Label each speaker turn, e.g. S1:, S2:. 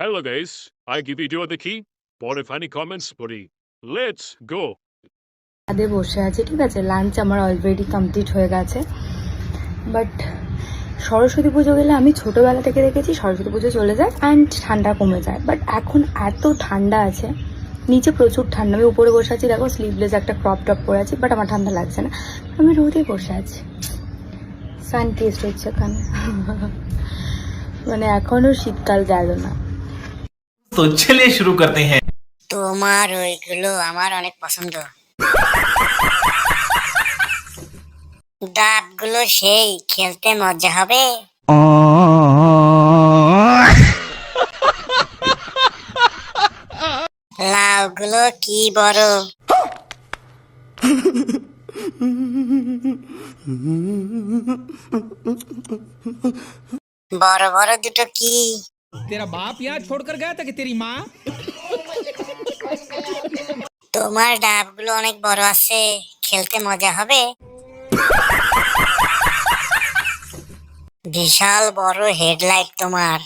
S1: Hello guys, I give video দেখি পরে funny comments পড়ি। Let's go.
S2: ছাদে বসে আছি, ঠিক আছে। লাঞ্চ আমার অলরেডি কমপ্লিট হয়ে গেছে। বাট সরস্বতী পুজো গেলে আমি ছোটোবেলা থেকে দেখেছি সরস্বতী পুজো চলে যায় অ্যান্ড ঠান্ডা কমে যায়, বাট এখন এত ঠান্ডা আছে, নিচে প্রচুর ঠান্ডা। আমি উপরে বসে আছি, দেখো স্লিভলেস একটা ক্রপ টপ পরে আছি, বাট আমার ঠান্ডা লাগছে না, আমি রোদে বসে আছি। সান টেস্ট হচ্ছে কানে মানে এখনও শীতকাল গেল না।
S3: তো চলিয়ে শুরু করতে হ্যাঁ।
S4: তোমার ওইগুলো আমার অনেক পছন্দ। ডাবগুলো সেই খেলতে মজা হবে। লাউগুলো কি বড়। বড় বড় দুটো কি।
S5: तेरा बाप यहाँ छोड़कर गया था कि तेरी माँ?
S4: তোমার ডাবগুলো অনেক বড় আছে, খেলতে মজা হবে। বিশাল বড় হেডলাইট তোমার।